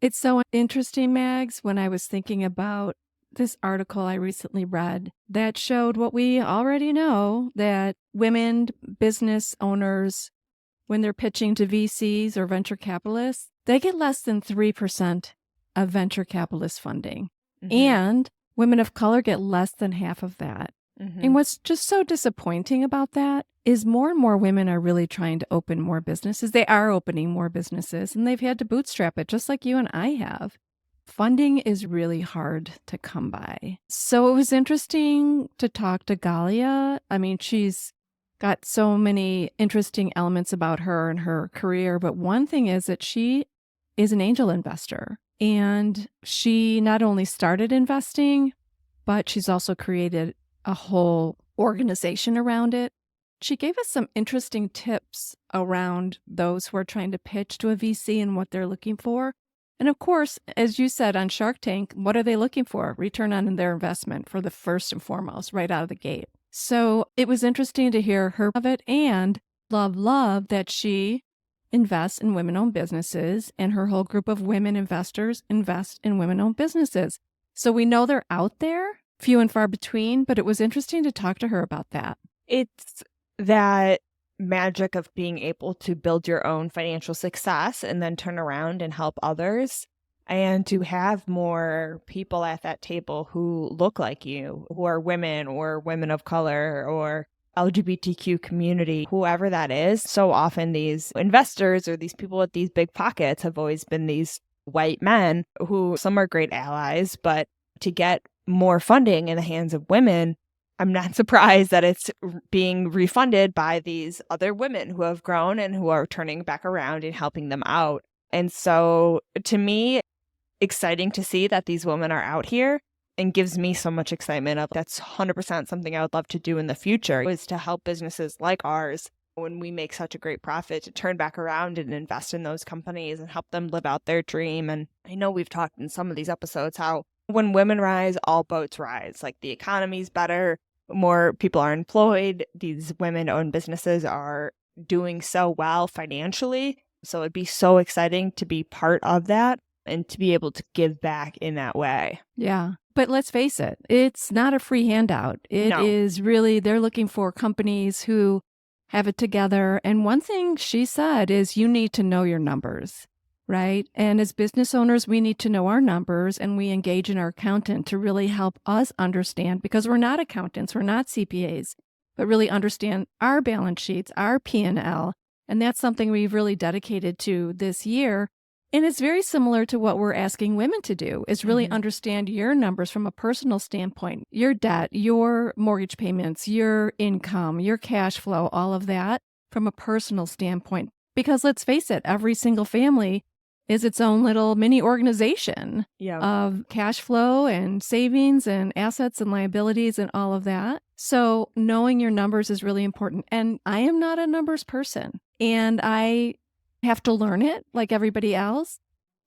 It's so interesting, Mags, when I was thinking about this article I recently read that showed what we already know, that women business owners, when they're pitching to VCs or venture capitalists, they get less than 3% of venture capitalist funding. And women of color get less than half of that. And what's just so disappointing about that is more and more women are really trying to open more businesses. They are opening more businesses, and they've had to bootstrap it just like you and I have. Funding is really hard to come by. So it was interesting to talk to Galia. I mean, she's got so many interesting elements about her and her career, but one thing is that she is an angel investor. And she not only started investing, but she's also created a whole organization around it. She gave us some interesting tips around those who are trying to pitch to a VC and what they're looking for. And of course, as you said on Shark Tank, what are they looking for? Return on their investment for the first and foremost, right out of the gate. So it was interesting to hear her of it, and love that she invests in women-owned businesses, and her whole group of women investors invest in women-owned businesses. So we know they're out there, few and far between, but it was interesting to talk to her about that. It's that magic of being able to build your own financial success and then turn around and help others, and to have more people at that table who look like you, who are women or women of color or LGBTQ community, whoever that is. So often these investors or these people with these big pockets have always been these white men who, some are great allies, but to get more funding in the hands of women, I'm not surprised that it's being refunded by these other women who have grown and who are turning back around and helping them out. And so to me, exciting to see that these women are out here, and gives me so much excitement. That's 100% something I would love to do in the future, is to help businesses like ours, when we make such a great profit, to turn back around and invest in those companies and help them live out their dream. And I know we've talked in some of these episodes how when women rise, all boats rise. Like, the economy's better, more people are employed, these women-owned businesses are doing so well financially. So it'd be so exciting to be part of that and to be able to give back in that way. Yeah. But let's face it, it's not a free handout. It is really, they're looking for companies who have it together. And one thing she said is you need to know your numbers, right? And as business owners, we need to know our numbers, and we engage in our accountant to really help us understand, because we're not accountants, we're not CPAs, but really understand our balance sheets, our P&L. And that's something we've really dedicated to this year. And it's very similar to what we're asking women to do, is really understand your numbers from a personal standpoint, your debt, your mortgage payments, your income, your cash flow, all of that from a personal standpoint. Because let's face it, every single family is its own little mini organization of cash flow and savings and assets and liabilities and all of that. So knowing your numbers is really important. And I am not a numbers person, and I have to learn it like everybody else.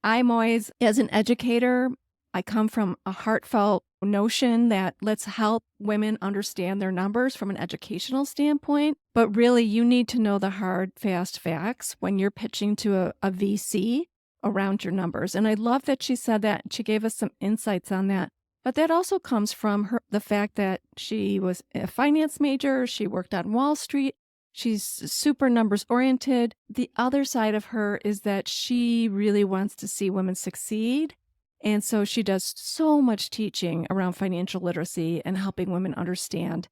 I'm always, as an educator, I come from a heartfelt notion that let's help women understand their numbers from an educational standpoint. But really, you need to know the hard, fast facts when you're pitching to a VC around your numbers. And I love that she said that. She gave us some insights on that. But that also comes from the fact that she was a finance major. She worked on Wall Street. She's super numbers oriented. The other side of her is that she really wants to see women succeed. And so she does so much teaching around financial literacy and helping women understand.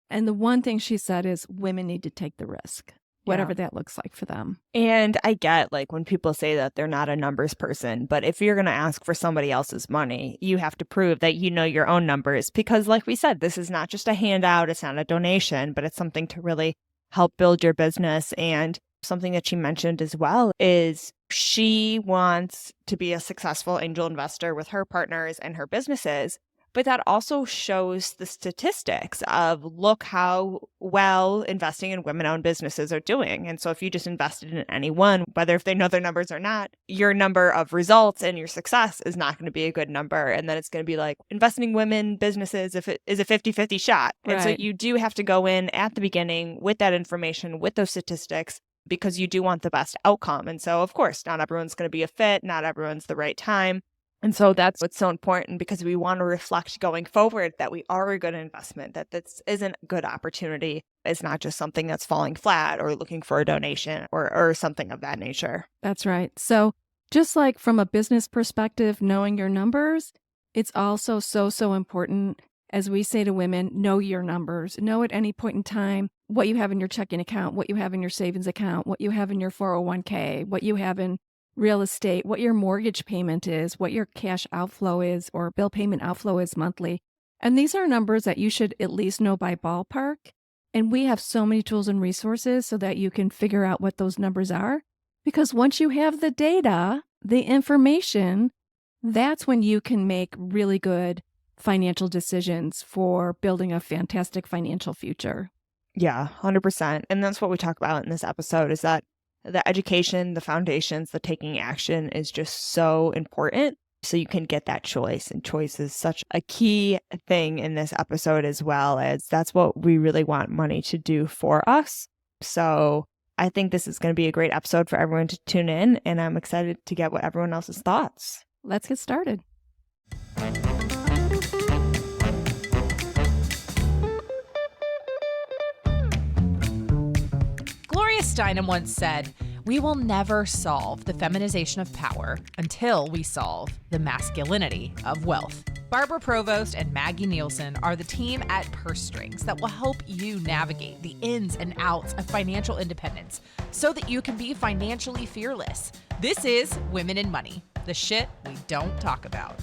And the one thing she said is women need to take the risk, whatever that looks like for them. And I get, like, when people say that they're not a numbers person, but if you're going to ask for somebody else's money, you have to prove that you know your own numbers, because like we said, this is not just a handout, it's not a donation, but it's something to really help build your business. And something that she mentioned as well is she wants to be a successful angel investor with her partners and her businesses. But that also shows the statistics of, look how well investing in women-owned businesses are doing. And so if you just invested in any one, whether if they know their numbers or not, your number of results and your success is not going to be a good number. And then it's going to be like investing in women businesses if it is a 50-50 shot. And so you do have to go in at the beginning with that information, with those statistics, because you do want the best outcome. And so, of course, not everyone's going to be a fit. Not everyone's the right time. And so that's what's so important, because we want to reflect going forward that we are a good investment, that this isn't a good opportunity. It's not just something that's falling flat or looking for a donation or something of that nature. That's right. So just like from a business perspective, knowing your numbers, it's also so important. As we say to women, know your numbers. Know at any point in time what you have in your checking account, what you have in your savings account, what you have in your 401k, what you have in real estate, what your mortgage payment is, what your cash outflow is or bill payment outflow is monthly. And these are numbers that you should at least know by ballpark. And we have so many tools and resources so that you can figure out what those numbers are. Because once you have the data, the information, that's when you can make really good financial decisions for building a fantastic financial future. Yeah, 100%. And that's what we talk about in this episode, is that the education, the foundations, the taking action is just so important. So you can get that choice. And choice is such a key thing in this episode, as well as that's what we really want money to do for us. So I think this is going to be a great episode for everyone to tune in. And I'm excited to get what everyone else's thoughts. Let's get started. Gloria Steinem once said, "We will never solve the feminization of power until we solve the masculinity of wealth." Barbara Provost and Maggie Nielsen are the team at Purse Strings that will help you navigate the ins and outs of financial independence so that you can be financially fearless. This is Women in Money, the shit we don't talk about.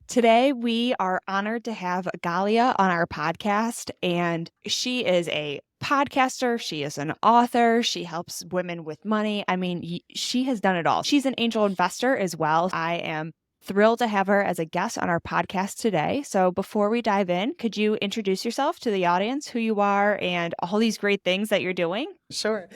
Today, we are honored to have Galia on our podcast, and she is a podcaster. She is an author. She helps women with money. I mean, she has done it all. She's an angel investor as well. I am thrilled to have her as a guest on our podcast today. So before we dive in, could you introduce yourself to the audience, who you are, and all these great things that you're doing? Sure.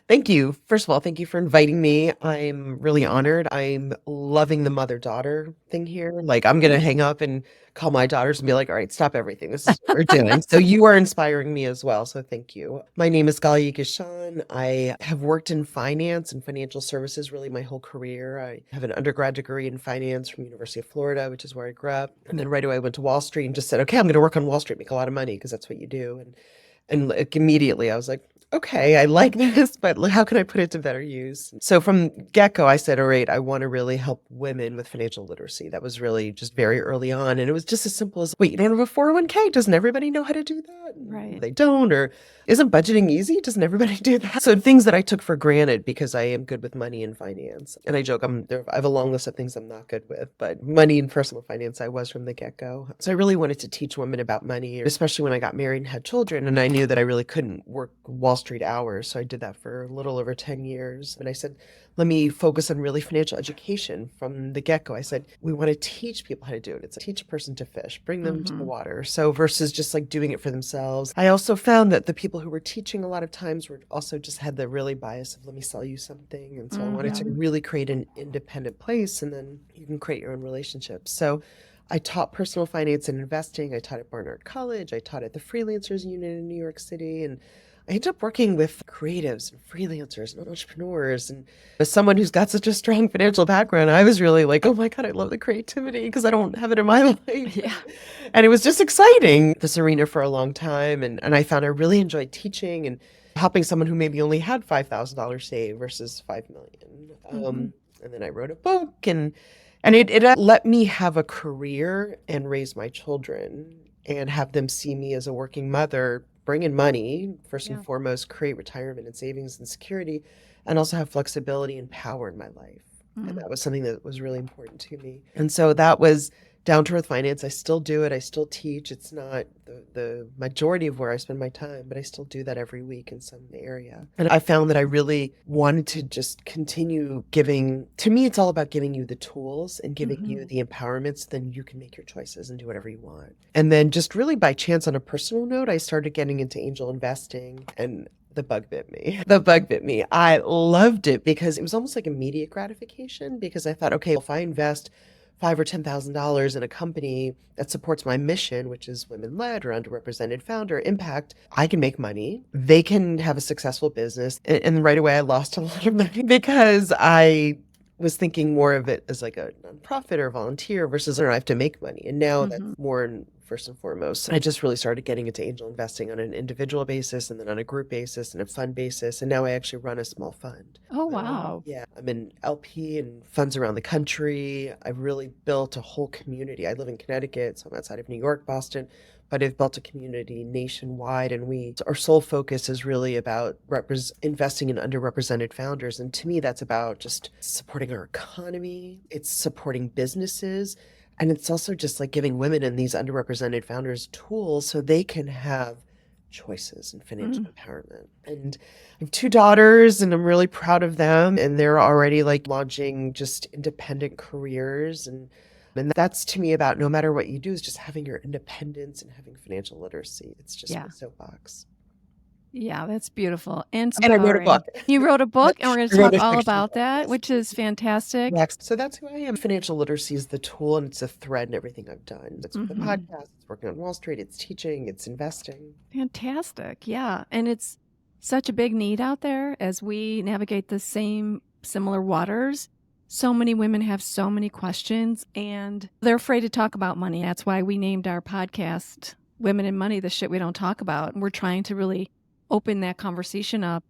Thank you. First of all, thank you for inviting me. I'm really honored. I'm loving the mother-daughter thing here. Like, I'm going to hang up and call my daughters and be like, all right, stop everything. This is what we're doing. So you are inspiring me as well. So thank you. My name is Galia Gichon. I have worked in finance and financial services really my whole career. I have an undergrad degree in finance from University of Florida, which is where I grew up. And then right away I went to Wall Street and just said, okay, I'm going to work on Wall Street, make a lot of money because that's what you do. And like immediately I was like, okay, I like this, but how can I put it to better use? So from get-go, I said, all right, I want to really help women with financial literacy. That was really just very early on. And it was just as simple as, wait, you don't have a 401k? Doesn't everybody know how to do that? Right. They don't. Or isn't budgeting easy? Doesn't everybody do that? So things that I took for granted because I am good with money and finance. And I joke, I have a long list of things I'm not good with, but money and personal finance, I was from the get-go. So I really wanted to teach women about money, especially when I got married and had children. And I knew that I really couldn't work Wall Street hours. So I did that for a little over 10 years. And I said, let me focus on really financial education from the get-go. I said, we want to teach people how to do it. It's teach a person to fish, bring them to the water. So versus just like doing it for themselves. I also found that the people who were teaching a lot of times were also just had the really bias of, let me sell you something. And so I wanted to really create an independent place, and then you can create your own relationships. So I taught personal finance and investing. I taught at Barnard College. I taught at the Freelancers Unit in New York City. And I ended up working with creatives and freelancers and entrepreneurs. And as someone who's got such a strong financial background, I was really like, oh my God, I love the creativity because I don't have it in my life. Yeah. And it was just exciting, this arena for a long time. And I found I really enjoyed teaching and helping someone who maybe only had $5,000 saved versus $5 million. And then I wrote a book, and it let me have a career and raise my children and have them see me as a working mother, bring in money, first and foremost, create retirement and savings and security, and also have flexibility and power in my life. And that was something that was really important to me. And so that was down to earth finance. I still do it. I still teach. It's not the majority of where I spend my time, but I still do that every week in some area. And I found that I really wanted to just continue giving. To me, it's all about giving you the tools and giving you the empowerment, so then you can make your choices and do whatever you want. And then just really by chance, on a personal note, I started getting into angel investing, and the bug bit me. The bug bit me. I loved it because it was almost like immediate gratification, because I thought, okay, if I invest $5,000 or $10,000 in a company that supports my mission, which is women-led or underrepresented founder impact, I can make money. They can have a successful business. And right away, I lost a lot of money because I was thinking more of it as like a nonprofit or volunteer versus I have to make money. And now that's more first and foremost. I just really started getting into angel investing on an individual basis and then on a group basis and a fund basis. And now I actually run a small fund. Oh, wow. Yeah, I'm an LP in funds around the country. I've really built a whole community. I live in Connecticut, so I'm outside of New York, Boston, but I've built a community nationwide, and our sole focus is really about investing in underrepresented founders. And to me, that's about just supporting our economy. It's supporting businesses. And it's also just like giving women and these underrepresented founders tools so they can have choices and financial empowerment. And I have 2 daughters and I'm really proud of them. And they're already like launching just independent careers. And that's to me about no matter what you do is just having your independence and having financial literacy. It's just my soapbox. Yeah, that's beautiful. And I wrote a book. You wrote a book, and we're going to talk all about that, which is fantastic. Next. So that's who I am. Financial literacy is the tool, and it's a thread in everything I've done. It's with the podcast, it's working on Wall Street, it's teaching, it's investing. Fantastic. Yeah. And it's such a big need out there as we navigate the similar waters. So many women have so many questions, and they're afraid to talk about money. That's why we named our podcast Women in Money, the shit we don't talk about. And we're trying to really open that conversation up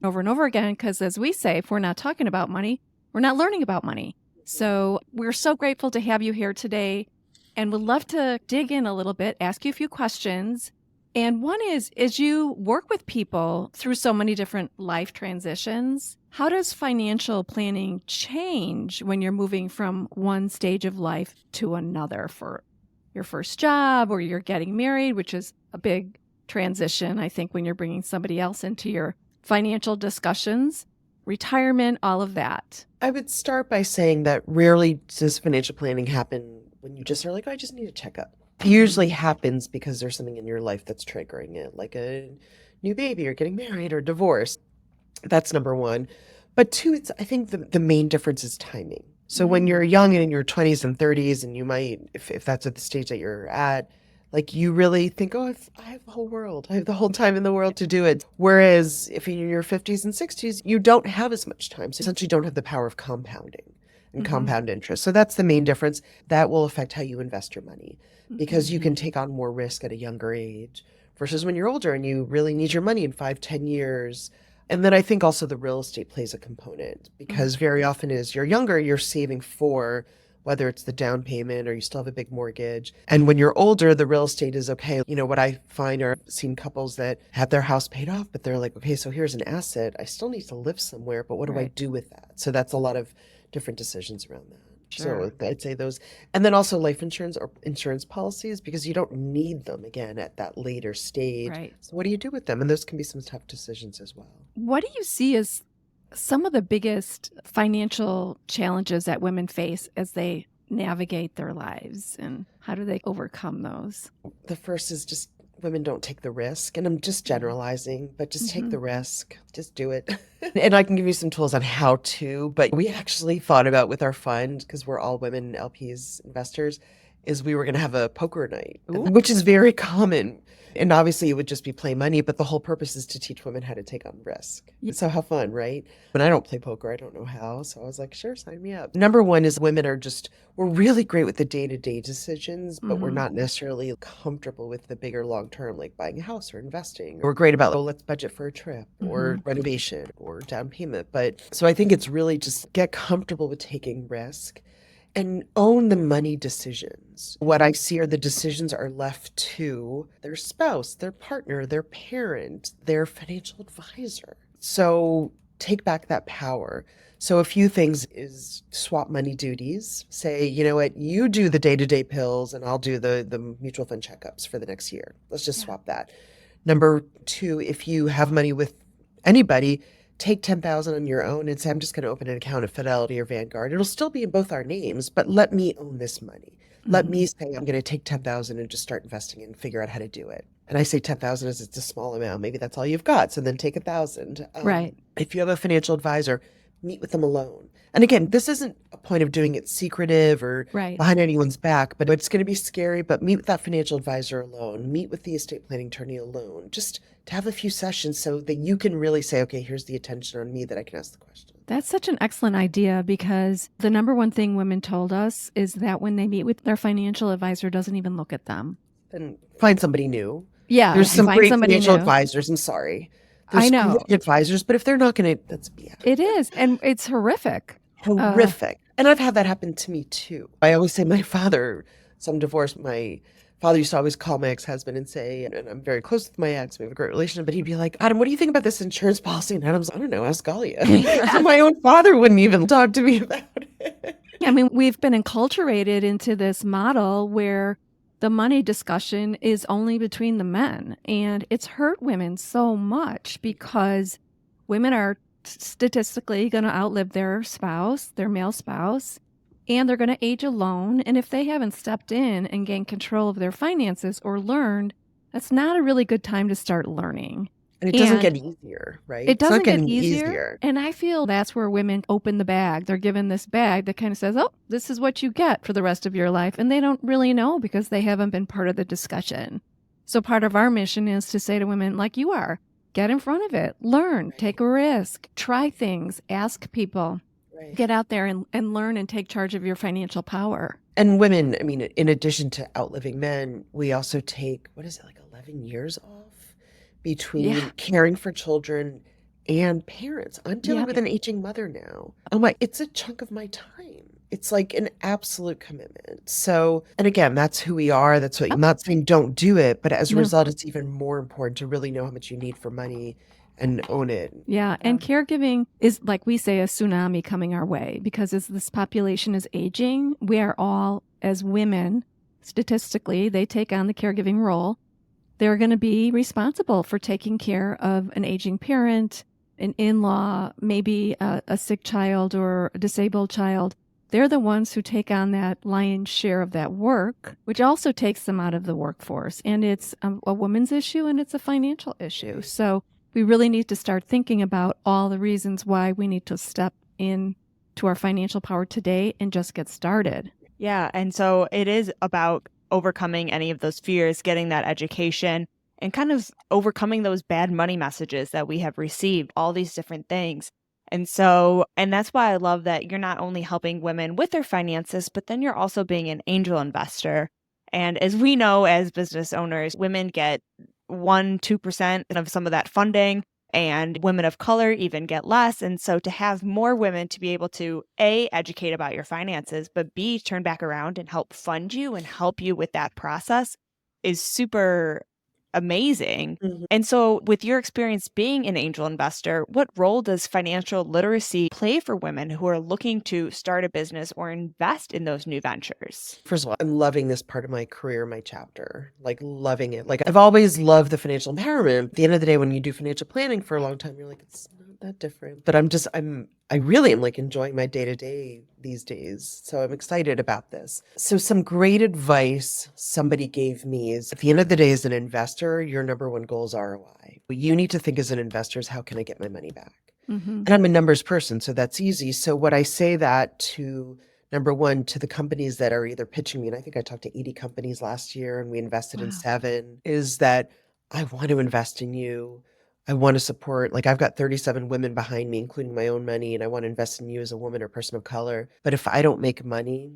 over and over again, because as we say, if we're not talking about money, we're not learning about money. So we're so grateful to have you here today, and would love to dig in a little bit, ask you a few questions. And one is, as you work with people through so many different life transitions, how does financial planning change when you're moving from one stage of life to another, for your first job or you're getting married, which is a big transition, I think, when you're bringing somebody else into your financial discussions, retirement, all of that? I would start by saying that rarely does financial planning happen when you just are like, oh, I just need a checkup. It usually happens because there's something in your life that's triggering it, like a new baby or getting married or divorce. That's number one. But 2, I think the main difference is timing. So when you're young and in your 20s and 30s, and you might, if that's at the stage that you're at, like you really think, oh, I have the whole world. I have the whole time in the world to do it. Whereas if you're in your 50s and 60s, you don't have as much time. So essentially don't have the power of compounding and compound interest. So that's the main difference. That will affect how you invest your money, because you can take on more risk at a younger age versus when you're older and you really need your money in 5-10 years. And then I think also the real estate plays a component, because very often as you're younger, you're saving for whether it's the down payment or you still have a big mortgage. And when you're older, the real estate is okay. You know, what I find are seen couples that have their house paid off, but they're like, okay, so here's an asset. I still need to live somewhere, but what do I do with that? So that's a lot of different decisions around that. Sure. So I'd say those. And then also life insurance or insurance policies, because you don't need them again at that later stage. Right. So what do you do with them? And those can be some tough decisions as well. What do you see as some of the biggest financial challenges that women face as they navigate their lives, and how do they overcome those? The first is just women don't take the risk. And I'm just generalizing, but just take the risk. Just do it. And I can give you some tools on how to, but we actually thought about with our fund, because we're all women LPs investors, is we were going to have a poker night, which is very common. And obviously it would just be play money, but the whole purpose is to teach women how to take on risk. So how fun, right? But I don't play poker. I don't know how. So I was like, sure, sign me up. Number one is women we're really great with the day-to-day decisions, but we're not necessarily comfortable with the bigger long-term, like buying a house or investing. We're great about, let's budget for a trip or renovation or down payment. But so I think it's really just get comfortable with taking risk and own the money decisions. What I see are the decisions are left to their spouse, their partner, their parent, their financial advisor. So take back that power. So a few things is swap money duties. Say, you know what, you do the day-to-day pills and I'll do the mutual fund checkups for the next year. Let's just swap that. Number 2, if you have money with anybody, take $10,000 on your own and say, I'm just going to open an account at Fidelity or Vanguard. It'll still be in both our names, but let me own this money. Let me say, I'm going to take $10,000 and just start investing and figure out how to do it. And I say 10,000 as it's a small amount. Maybe that's all you've got. So then take 1,000. Right. If you have a financial advisor, meet with them alone. And again, this isn't a point of doing it secretive or Right. behind anyone's back, but it's going to be scary. But meet with that financial advisor alone, meet with the estate planning attorney alone, just to have a few sessions so that you can really say, okay, here's the attention on me that I can ask the question. That's such an excellent idea, because the number one thing women told us is that when they meet with their financial advisor, doesn't even look at them. Then find somebody new. Yeah. There's some find great somebody financial new. advisors. I'm sorry. I There's know. great advisors, but if they're not going to, that's BS. It is. And it's horrific. Horrific. And I've had that happen to me too. I always say my father, so I'm divorced, my father used to always call my ex-husband and say, and I'm very close with my ex, we have a great relationship, but he'd be like, Adam, what do you think about this insurance policy? And Adam's, I don't know, ask Galia. So my own father wouldn't even talk to me about it. I mean, we've been enculturated into this model where the money discussion is only between the men. And it's hurt women so much because women are statistically going to outlive their spouse, their male spouse, and they're going to age alone. And if they haven't stepped in and gained control of their finances or learned, that's not a really good time to start learning. And it doesn't get easier, right? It doesn't it's not get getting easier. And I feel that's where women open the bag. They're given this bag that kind of says, oh, this is what you get for the rest of your life. And they don't really know because they haven't been part of the discussion. So part of our mission is to say to women like you are, get in front of it, learn, take a risk, try things, ask people. Right. Get out there and learn and take charge of your financial power. And women, I mean, in addition to outliving men, we also take, 11 years off between caring for children and parents. I'm dealing with an aging mother now. I'm like, it's a chunk of my time. It's like an absolute commitment. So, and again, that's who we are. That's what I'm not saying don't do it, but as a result, it's even more important to really know how much you need for money and own it. Yeah. And caregiving is, like we say, a tsunami coming our way, because as this population is aging, we are all, as women, statistically, they take on the caregiving role. They're going to be responsible for taking care of an aging parent, an in-law, maybe a sick child or a disabled child. They're the ones who take on that lion's share of that work, which also takes them out of the workforce. And it's a woman's issue and it's a financial issue. So we really need to start thinking about all the reasons why we need to step in to our financial power today and just get started. Yeah. And so it is about overcoming any of those fears, getting that education, and kind of overcoming those bad money messages that we have received, all these different things. And that's why I love that you're not only helping women with their finances, but then you're also being an angel investor. And as we know, as business owners, women get 1-2% of some of that funding, and women of color even get less. And so to have more women to be able to A, educate about your finances, but B, turn back around and help fund you and help you with that process is super amazing. Mm-hmm. And so with your experience being an angel investor, what role does financial literacy play for women who are looking to start a business or invest in those new ventures? First of all, I'm loving this part of my career, my chapter, like loving it. Like I've always loved the financial empowerment. At the end of the day, when you do financial planning for a long time, you're like, it's not that different. But I really am like enjoying my day-to-day these days. So I'm excited about this. So some great advice somebody gave me is, at the end of the day, as an investor, your number one goal is ROI. What you need to think as an investor is, how can I get my money back? Mm-hmm. And I'm a numbers person, so that's easy. So what I say that to, number one, to the companies that are either pitching me, and I think I talked to 80 companies last year and we invested in 7, is that I want to invest in you. I want to support, like I've got 37 women behind me, including my own money, and I want to invest in you as a woman or person of color. But if I don't make money,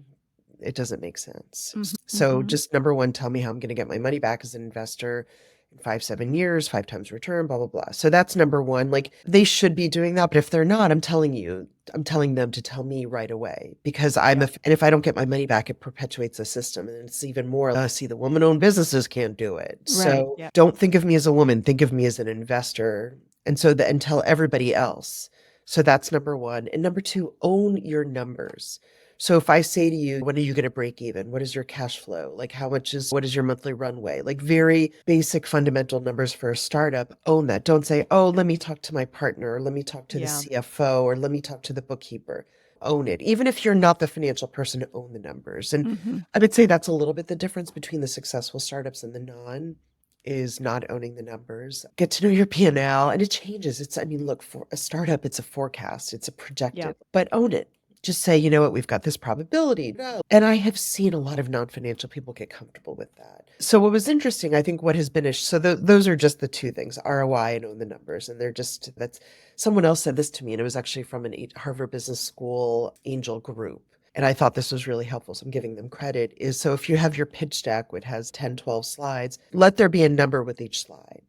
it doesn't make sense. Mm-hmm. So just number one, tell me how I'm going to get my money back as an investor in 5-7 years, 5 times return, blah, blah, blah. So that's number one. Like they should be doing that. But if they're not, I'm telling them to tell me right away, because and if I don't get my money back, it perpetuates the system. And it's even more, see, the woman-owned businesses can't do it. Right. So don't think of me as a woman, think of me as an investor. And tell everybody else. So that's number one. And number two, own your numbers. So if I say to you, when are you going to break even? What is your cash flow? Like what is your monthly runway? Like very basic fundamental numbers for a startup. Own that. Don't say, oh, let me talk to my partner, or let me talk to the CFO, or let me talk to the bookkeeper. Own it. Even if you're not the financial person, own the numbers. And I would say that's a little bit the difference between the successful startups and the non. is not owning the numbers. Get to know your P&L, and it changes. Look, for a startup, it's a forecast, it's a projected, but own it. Just say, you know what, we've got this probability. No. And I have seen a lot of non-financial people get comfortable with that. So what was interesting, I think what has been, those are just the two things, ROI and own the numbers. And that's, someone else said this to me, and it was actually from an Harvard Business School angel group. And I thought this was really helpful, so I'm giving them credit, so if you have your pitch deck, which has 10, 12 slides, let there be a number with each slide.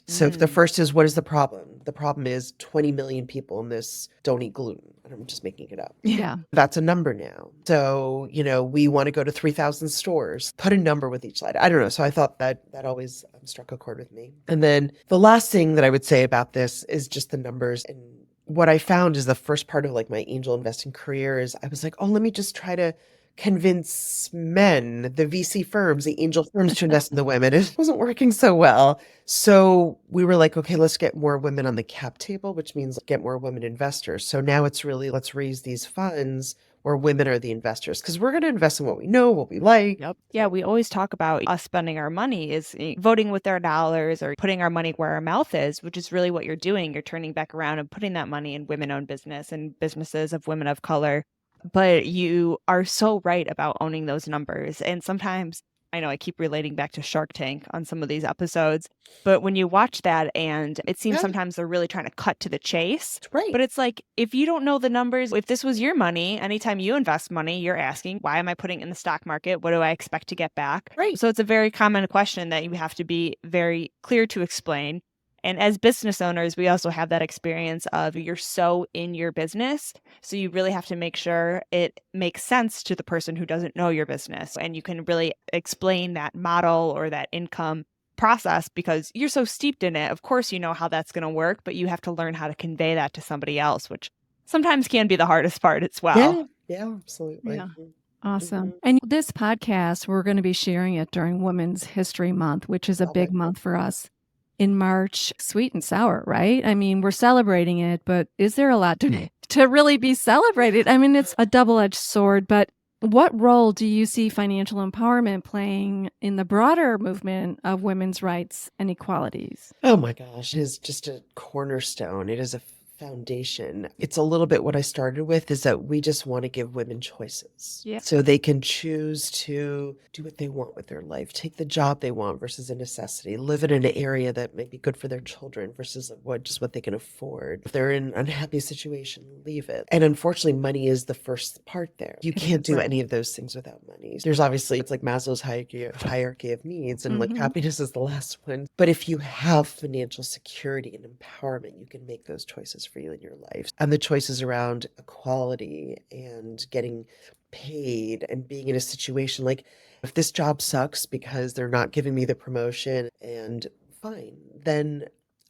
So if the first is, what is the problem? The problem is 20 million people in this don't eat gluten. I'm just making it up. Yeah. That's a number now. So, we want to go to 3,000 stores. Put a number with each slide. I don't know. So I thought that always struck a chord with me. And then the last thing that I would say about this is just the numbers. And what I found is the first part of like my angel investing career is I was like, oh, let me just try to convince men, the VC firms, the angel firms to invest in the women. It wasn't working so well. So we were like, okay, let's get more women on the cap table, which means get more women investors. So now it's really, let's raise these funds where women are the investors, because we're going to invest in what we know, what we like. Yep. Yeah, we always talk about us spending our money is voting with our dollars or putting our money where our mouth is, which is really what you're doing. You're turning back around and putting that money in women-owned business and businesses of women of color. But you are so right about owning those numbers. And sometimes, I know I keep relating back to Shark Tank on some of these episodes, but when you watch that and it seems sometimes they're really trying to cut to the chase. Right. But it's like, if you don't know the numbers, if this was your money, anytime you invest money, you're asking, why am I putting it in the stock market? What do I expect to get back? Right. So it's a very common question that you have to be very clear to explain. And as business owners, we also have that experience of you're so in your business. So you really have to make sure it makes sense to the person who doesn't know your business. And you can really explain that model or that income process because you're so steeped in it. Of course, you know how that's going to work, but you have to learn how to convey that to somebody else, which sometimes can be the hardest part as well. Yeah, absolutely. Yeah. Awesome. And this podcast, we're going to be sharing it during Women's History Month, which is a big month for us. In March, sweet and sour, right? I mean, we're celebrating it, but is there a lot to really be celebrated? I mean, it's a double-edged sword, but what role do you see financial empowerment playing in the broader movement of women's rights and equalities? Oh my gosh, it is just a cornerstone. It is a foundation. It's a little bit what I started with, is that we just want to give women choices. Yeah. So they can choose to do what they want with their life, take the job they want versus a necessity, live in an area that may be good for their children versus what they can afford. If they're in an unhappy situation, leave it. And unfortunately, money is the first part there. You can't do any of those things without money. There's obviously, it's like Maslow's hierarchy of needs, and like happiness is the last one. But if you have financial security and empowerment, you can make those choices for you in your life. And the choices around equality and getting paid and being in a situation like, if this job sucks because they're not giving me the promotion, and fine, then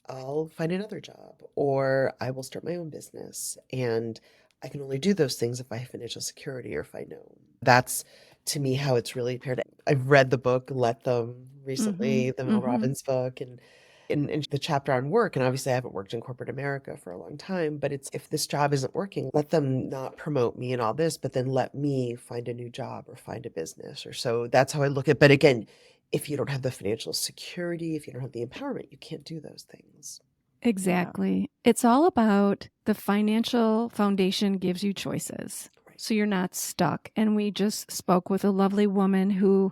I'll find another job or I will start my own business. And I can only do those things if I have financial security or if I know. That's, to me, how it's really paired. I've read the book Let Them recently, the Mel Robbins book, and in the chapter on work, and obviously I haven't worked in corporate America for a long time, but it's, if this job isn't working, let them not promote me and all this, but then let me find a new job or find a business. Or so that's how I look at. But again, if you don't have the financial security, if you don't have the empowerment, you can't do those things. Exactly. It's all about the financial foundation gives you choices. Right. So you're not stuck. And we just spoke with a lovely woman who,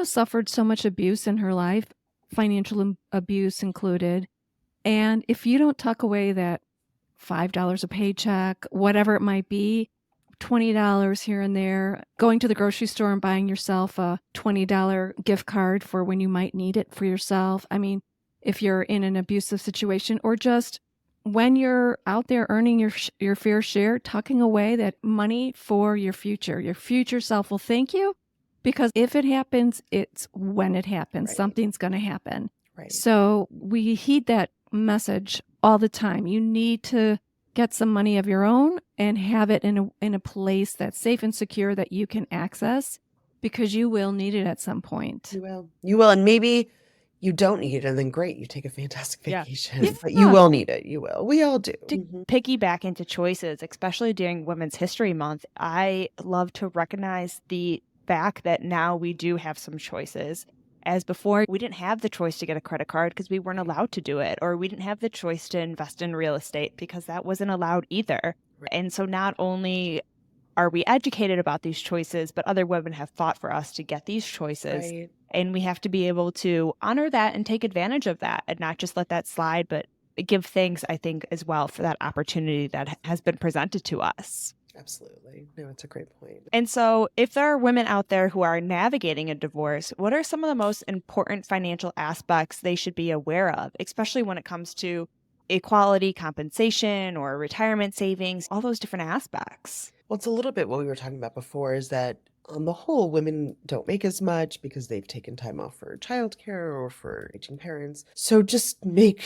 suffered so much abuse in her life, financial abuse included. And if you don't tuck away that $5 a paycheck, whatever it might be, $20 here and there, going to the grocery store and buying yourself a $20 gift card for when you might need it for yourself. I mean, if you're in an abusive situation, or just when you're out there earning your fair share, tucking away that money for your future self will thank you. Because if it happens, it's when it happens. Right. Something's going to happen. Right. So we heed that message all the time. You need to get some money of your own and have it in a place that's safe and secure that you can access, because you will need it at some point. You will. And maybe you don't need it, and then great, you take a fantastic vacation. Yeah. But you will need it. You will. We all do. To piggyback into choices, especially during Women's History Month, I love to recognize the fact that now we do have some choices As before, we didn't have the choice to get a credit card because we weren't allowed to do it, or we didn't have the choice to invest in real estate because that wasn't allowed either. Right. And so not only are we educated about these choices, but other women have fought for us to get these choices. Right. And we have to be able to honor that and take advantage of that and not just let that slide, but give thanks, I think, as well for that opportunity that has been presented to us. Absolutely. No, it's a great point. And so if there are women out there who are navigating a divorce, what are some of the most important financial aspects they should be aware of, especially when it comes to equality, compensation, or retirement savings, all those different aspects? Well, it's a little bit what we were talking about before is that on the whole, women don't make as much because they've taken time off for childcare or for aging parents. So just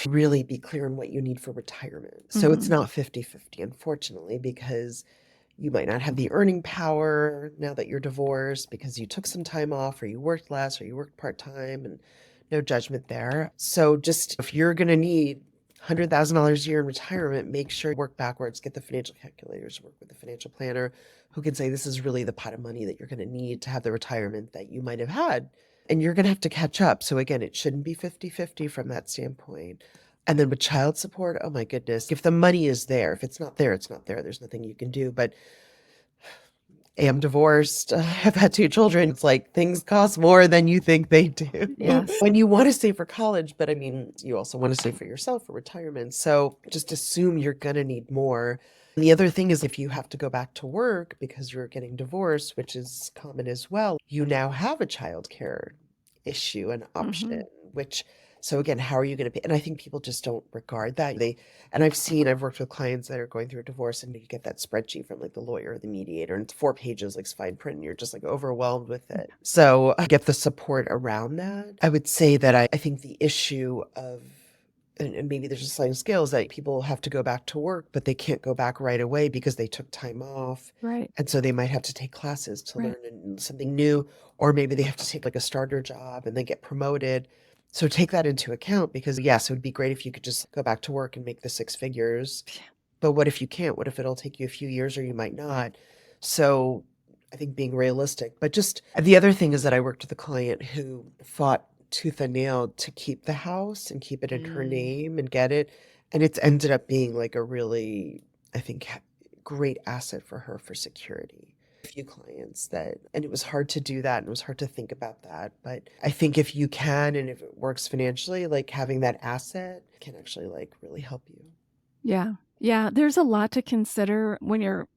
really be clear on what you need for retirement. So it's not 50-50, unfortunately, because you might not have the earning power now that you're divorced because you took some time off or you worked less or you worked part-time, and no judgment there. So just if you're going to need $100,000 a year in retirement, make sure you work backwards, get the financial calculators, work with the financial planner who can say this is really the pot of money that you're going to need to have the retirement that you might have had. And you're going to have to catch up. So again, it shouldn't be 50-50 from that standpoint. And then with child support, oh my goodness, if the money is there, if it's not there, it's not there. There's nothing you can do. But I'm divorced. I've had 2 children. It's like things cost more than you think they do. Yes. When you want to save for college, but I mean, you also want to save for yourself for retirement. So just assume you're going to need more. And the other thing is if you have to go back to work because you're getting divorced, which is common as well, you now have a childcare issue, an option, which so again, how are you going to pay? And I think people just don't regard that. I've worked with clients that are going through a divorce and you get that spreadsheet from like the lawyer or the mediator and it's 4 pages, like fine print, and you're just like overwhelmed with it. So I get the support around that. I would say that I think the issue of, and maybe there's a sliding scale, is that people have to go back to work, but they can't go back right away because they took time off. Right. And so they might have to take classes to learn something new, or maybe they have to take like a starter job and then get promoted. So take that into account because yes, it would be great if you could just go back to work and make the 6 figures. But what if you can't? What if it'll take you a few years or you might not? So I think being realistic, but just the other thing is that I worked with a client who fought tooth and nail to keep the house and keep it in her name and get it. And it's ended up being like a really, I think, great asset for her for security. A few clients and it was hard to do that and it was hard to think about that. But I think if you can and if it works financially, like having that asset can actually like really help you. Yeah. Yeah. There's a lot to consider when you're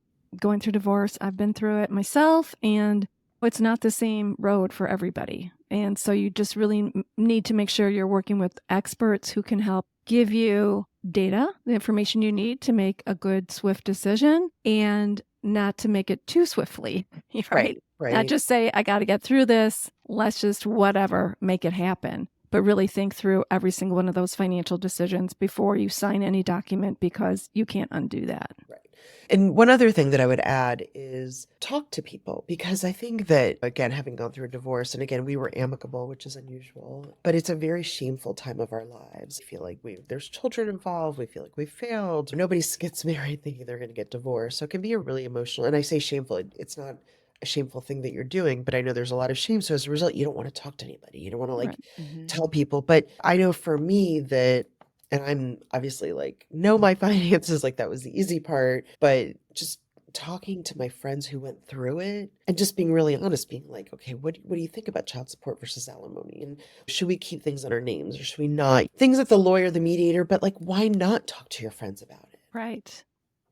going through divorce. I've been through it myself and it's not the same road for everybody. And so you just really need to make sure you're working with experts who can help give you data, the information you need to make a good, swift decision and not to make it too swiftly, right? Not just say, I got to get through this. Let's just whatever, make it happen. But really think through every single one of those financial decisions before you sign any document because you can't undo that. Right. And one other thing that I would add is talk to people because I think that, again, having gone through a divorce, and again, we were amicable, which is unusual, but it's a very shameful time of our lives. We feel like there's children involved. We feel like we failed. Nobody gets married thinking they're going to get divorced. So it can be a really emotional, and I say shameful, it's not a shameful thing that you're doing, but I know there's a lot of shame. So as a result, you don't want to talk to anybody. You don't want to tell people. But I know for me that, and I'm obviously like, know my finances, like that was the easy part, but just talking to my friends who went through it and just being really honest, being like, okay, what do you think about child support versus alimony? And should we keep things on our names or should we not? Things with the lawyer, the mediator, but like, why not talk to your friends about it? Right.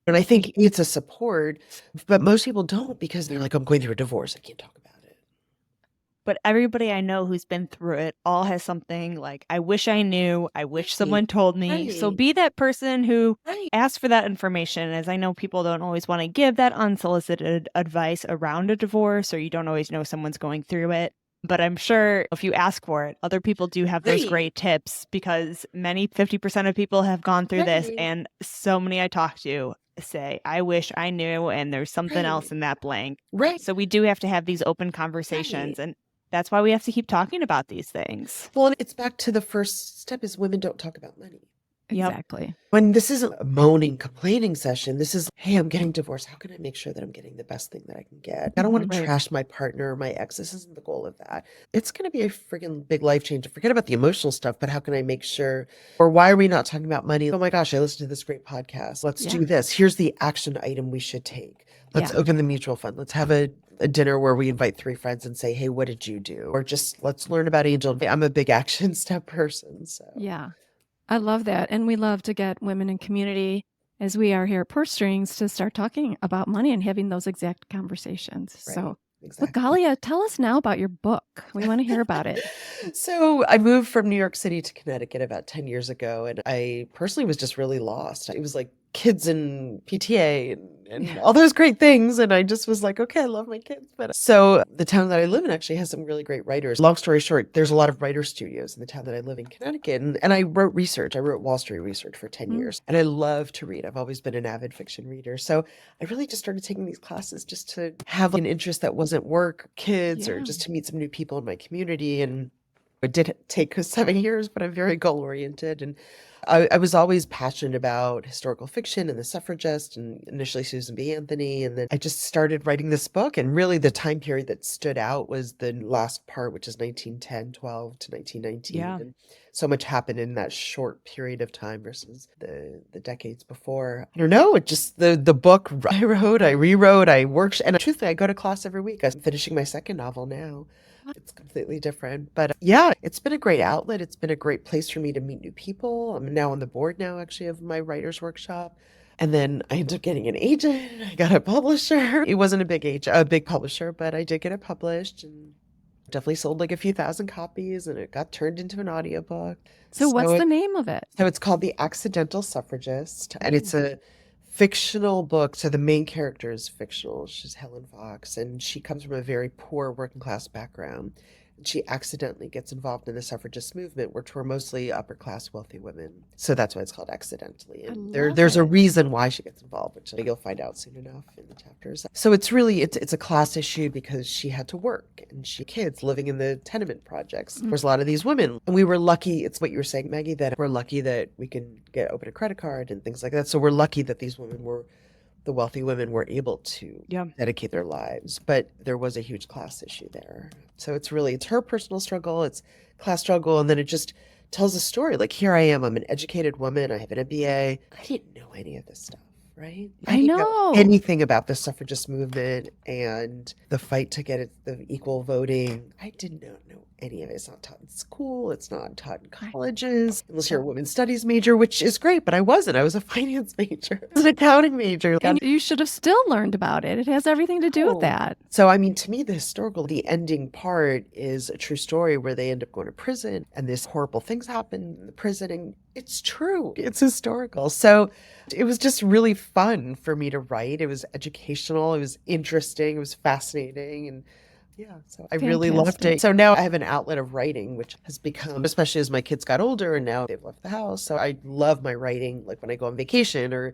And I think it's a support, but most people don't because they're like, I'm going through a divorce. I can't talk about it. But everybody I know who's been through it all has something like, I wish I knew, I wish someone told me. So be that person who asks for that information, as I know people don't always want to give that unsolicited advice around a divorce, or you don't always know someone's going through it. But I'm sure if you ask for it, other people do have those great tips because 50% of people have gone through this. And so many I talk to say, I wish I knew, and there's something else in that blank. Right. So we do have to have these open conversations. And that's why we have to keep talking about these things. Well, and it's back to the first step is women don't talk about money. Exactly. When this isn't a moaning, complaining session, this is, hey, I'm getting divorced. How can I make sure that I'm getting the best thing that I can get? I don't want to Right. trash my partner or my ex. This isn't the goal of that. It's going to be a freaking big life change. Forget about the emotional stuff, but how can I make sure? Or why are we not talking about money? Oh my gosh, I listened to this great podcast. Let's do this. Here's the action item we should take. Let's open the mutual fund. Let's have a dinner where we invite 3 friends and say, hey, what did you do? Or just let's learn about angel. I'm a big action step person. So Yeah. I love that. And we love to get women in community, as we are here at Purse Strings, to start talking about money and having those exact conversations. Right. So, Exactly. Galia, tell us now about your book. We want to hear about it. So I moved from New York City to Connecticut about 10 years ago, and I personally was just really lost. It was like kids and PTA and all those great things. And I just was like, okay, I love my kids. But so the town that I live in actually has some really great writers. Long story short, there's a lot of writer studios in the town that I live in, Connecticut. And I wrote research. I wrote Wall Street research for 10 years. And I love to read. I've always been an avid fiction reader. So I really just started taking these classes just to have an interest that wasn't work, kids, or just to meet some new people in my community. And it did take 7 years, but I'm very goal oriented. And I was always passionate about historical fiction and the suffragist, and initially Susan B. Anthony. And then I just started writing this book. And really the time period that stood out was the last part, which is 1910, 12 to 1919. And so much happened in that short period of time versus the decades before. I don't know. It just, the book I wrote, I rewrote, I worked. And truthfully, I go to class every week. I'm finishing my second novel now. It's completely different. But yeah, it's been a great outlet. It's been a great place for me to meet new people. I'm now on the board now, actually, of my writer's workshop. And then I ended up getting an agent. I got a publisher. It wasn't a big publisher, but I did get it published and definitely sold like a few thousand copies, and it got turned into an audiobook. So what's the name of it? So it's called The Accidental Suffragist, and it's a fictional book. So the main character is fictional. She's Helen Fox, and she comes from a very poor working class background. And she accidentally gets involved in the suffragist movement, which were mostly upper class wealthy women. So that's why it's called Accidentally. And there's a reason why she gets involved, which you'll find out soon enough in the chapters. So it's really, it's a class issue because she had to work, and she had kids living in the tenement projects. There's a lot of these women, and we were lucky. It's what you were saying, Maggie, that we're lucky that we can open a credit card and things like that. So we're lucky that these women the wealthy women were able to dedicate their lives, but there was a huge class issue there. So it's her personal struggle, it's class struggle, and then it just tells a story. Like, here I am, I'm an educated woman, I have an MBA. I didn't know any of this stuff, right? I didn't know anything about the suffragist movement and the fight to get the equal voting. I did not know any of it. It's not taught in school. It's not taught in colleges, unless you're a women's studies major, which is great, but I wasn't. I was a finance major. I was an accounting major. And you should have still learned about it. It has everything to do with that. So, I mean, to me, the ending part is a true story where they end up going to prison and this horrible things happen in the prison. And it's true. It's historical. So it was just really fun for me to write. It was educational. It was interesting. It was fascinating. And yeah, so I really loved it. So now I have an outlet of writing, which has become, especially as my kids got older and now they've left the house. So I love my writing. Like when I go on vacation or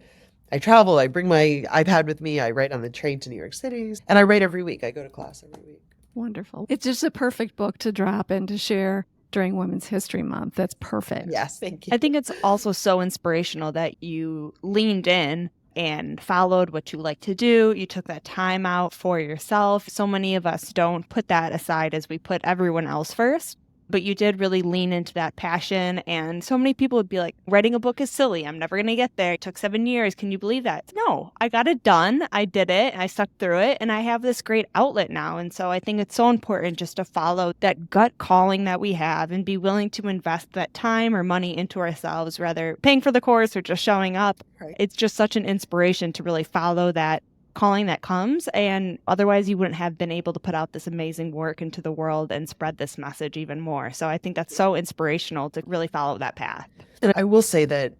I travel, I bring my iPad with me. I write on the train to New York City, and I write every week. I go to class every week. Wonderful. It's just a perfect book to drop and to share during Women's History Month. That's perfect. Yes, thank you. I think it's also so inspirational that you leaned in and followed what you like to do. You took that time out for yourself. So many of us don't put that aside as we put everyone else first. But you did really lean into that passion. And so many people would be like, writing a book is silly. I'm never going to get there. It took 7 years. Can you believe that? No, I got it done. I did it. I stuck through it. And I have this great outlet now. And so I think it's so important just to follow that gut calling that we have and be willing to invest that time or money into ourselves, rather paying for the course or just showing up. Right. It's just such an inspiration to really follow that calling that comes, and otherwise you wouldn't have been able to put out this amazing work into the world and spread this message even more. So I think that's so inspirational to really follow that path. And I will say that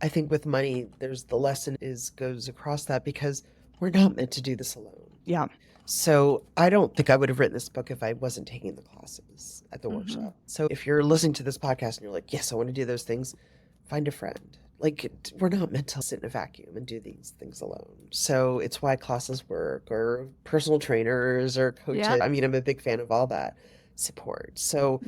I think with money, there's the lesson goes across that because we're not meant to do this alone. Yeah. So I don't think I would have written this book if I wasn't taking the classes at the workshop. So if you're listening to this podcast and you're like, yes, I want to do those things, find a friend. Like, we're not meant to sit in a vacuum and do these things alone. So it's why classes work, or personal trainers or coaches. Yeah. I mean, I'm a big fan of all that support. So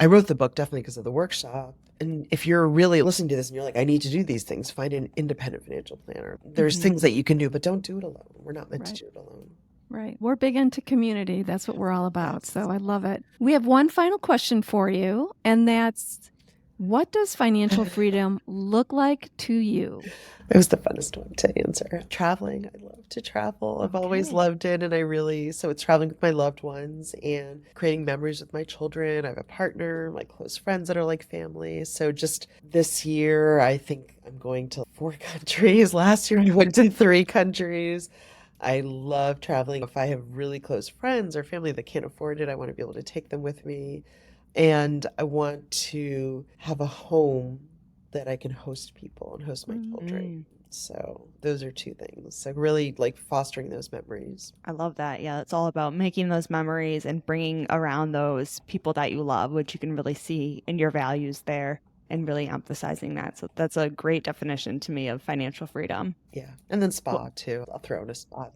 I wrote the book definitely because of the workshop. And if you're really listening to this and you're like, I need to do these things, find an independent financial planner. There's things that you can do, but don't do it alone. We're not meant to do it alone. Right. We're big into community. That's what we're all about. So I love it. We have one final question for you, and that's, what does financial freedom look like to you? It was the funnest one to answer. Traveling. I love to travel. I've always loved it. And so it's traveling with my loved ones and creating memories with my children. I have a partner, my close friends that are like family. So just this year, I think I'm going to 4 countries. Last year, I went to 3 countries. I love traveling. If I have really close friends or family that can't afford it, I want to be able to take them with me. And I want to have a home that I can host people and host my children. So those are 2 things. So really like fostering those memories. I love that. Yeah, it's all about making those memories and bringing around those people that you love, which you can really see in your values there, and really emphasizing that. So that's a great definition to me of financial freedom. Yeah. And then spa too. I'll throw in a spa.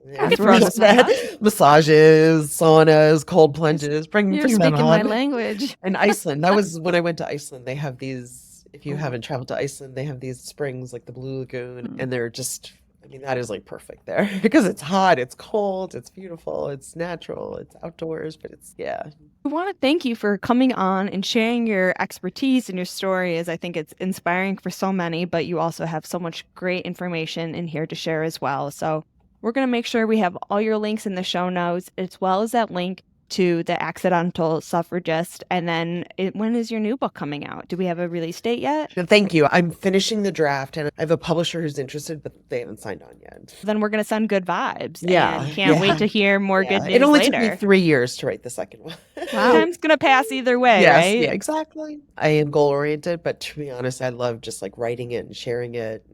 Massages, saunas, cold plunges. You're speaking my language. In Iceland, that was when I went to Iceland. They have these, if you haven't traveled to Iceland, they have these springs like the Blue Lagoon, and they're just, I mean, that is like perfect there because it's hot, it's cold, it's beautiful, it's natural, it's outdoors, but it's, yeah. I want to thank you for coming on and sharing your expertise and your stories. I think it's inspiring for so many, but you also have so much great information in here to share as well. So we're going to make sure we have all your links in the show notes, as well as that link to the Accidental Suffragist. And then when is your new book coming out? Do we have a release date yet? Thank you. I'm finishing the draft and I have a publisher who's interested, but they haven't signed on yet. Then we're going to send good vibes. Yeah. And can't wait to hear more good news It only later. took me 3 years to write the second one. Wow. Time's going to pass either way, Yes, right? yeah, exactly. I am goal oriented, but to be honest, I love just like writing it and sharing it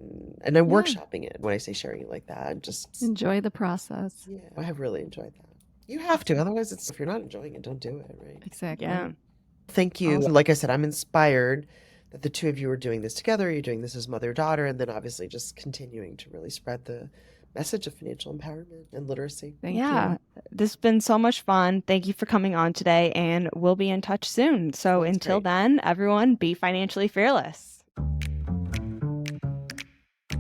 and then workshopping it. When I say sharing it like that, just enjoy the process. Yeah, I have really enjoyed that. You have to, otherwise if you're not enjoying it, don't do it, right? Exactly. Yeah. Thank you. Awesome. Like I said, I'm inspired that the 2 of you are doing this together. You're doing this as mother-daughter, and then obviously just continuing to really spread the message of financial empowerment and literacy. Thank you. This has been so much fun. Thank you for coming on today, and we'll be in touch soon. So until then, everyone, be financially fearless.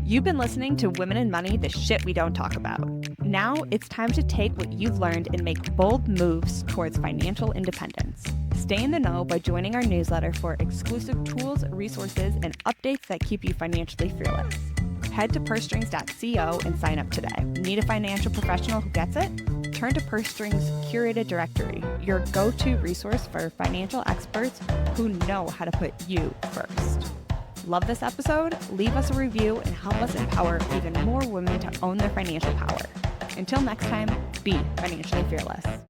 You've been listening to Women in Money, the shit we don't talk about. Now it's time to take what you've learned and make bold moves towards financial independence. Stay in the know by joining our newsletter for exclusive tools, resources, and updates that keep you financially fearless. Head to pursestrings.co and sign up today. Need a financial professional who gets it? Turn to PurseStrings' curated directory, your go-to resource for financial experts who know how to put you first. Love this episode? Leave us a review and help us empower even more women to own their financial power. Until next time, be financially fearless.